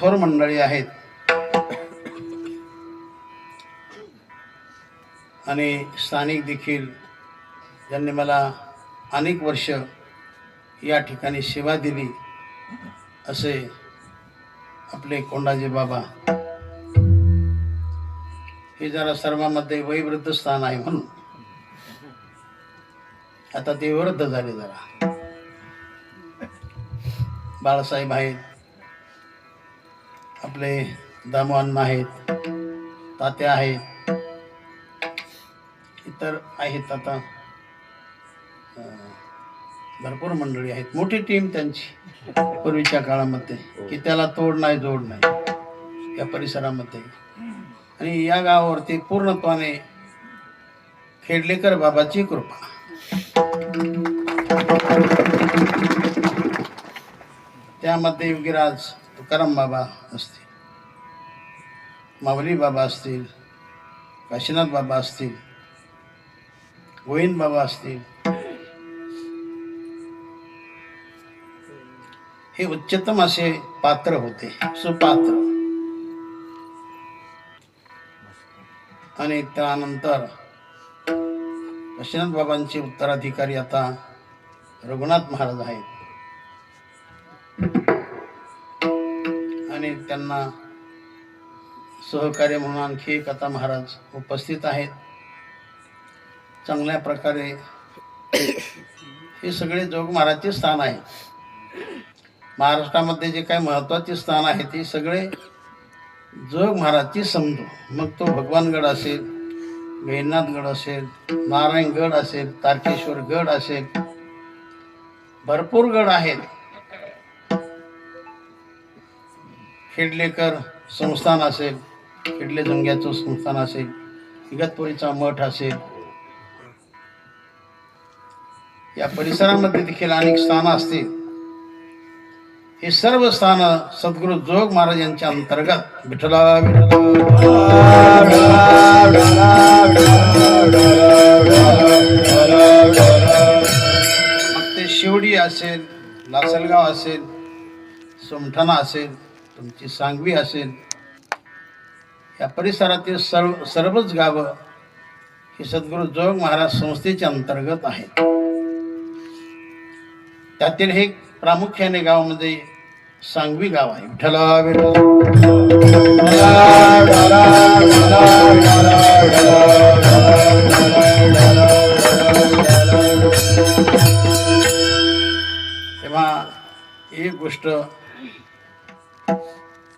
थोर मंडळी आहेत आणि स्थानिक देखील ज्यांनी मला अनेक वर्ष या ठिकाणी सेवा दिली असे आपले कोंडाजी बाबा हे जरा सर्वांमध्ये वयोवृद्ध स्थान आहे म्हणून आता ते वृद्ध झाले जरा. बाळासाहेब आहेत, आपले दामोअण्णा आहेत, तात्या आहेत, इतर आहेत. आता भरपूर मंडळी आहेत, मोठी टीम त्यांची पूर्वीच्या काळामध्ये की त्याला तोड नाही जोड नाही या परिसरामध्ये. आणि या गावावरती पूर्णत्वाने खेडलेकर बाबाची कृपा. त्यामध्ये योगीराज तुकाराम बाबा असतील, माऊली बाबा असतील, काशीनाथ बाबा असतील, गोविंद बाबा असतील, हे उच्चतम असे पात्र होते, सुपात्र. आणि त्यानंतर काशीनाथ बाबांचे उत्तराधिकारी आता रघुनाथ महाराज आहेत आणि त्यांना सहकार्य म्हणून आणखी एक आता महाराज उपस्थित आहेत. चांगल्या प्रकारे हे सगळे जोग महाराजचे स्थान आहे. महाराष्ट्रामध्ये जे काही महत्त्वाचे स्थान आहे ते सगळे जोग महाराजची समजू. मग तो भगवानगड असेल, गहिनाथगड असेल, नारायणगड असेल, तारकेश्वर गड असेल, भरपूर गड आहेत. खेडलेकर संस्थान असेल, खेडले जंग्याचं संस्थान असेल, इगतपुरीचा मठ असेल, या परिसरामध्ये देखील अनेक स्थानं असतील. हे सर्व स्थान सद्गुरु जोग महाराज यांच्या अंतर्गत विठ्ठला मग ते शिवडी असेल, लासलगाव असेल, सोमठाणा असेल, तुमची सांगवी असेल, या परिसरातील सर्वच गावं ही सद्गुरु जोग महाराज संस्थेच्या अंतर्गत आहेत. त्यातील हे प्रामुख्याने गावामध्ये सांगवी गाव आहे. विठ्ठला तेव्हा एक गोष्ट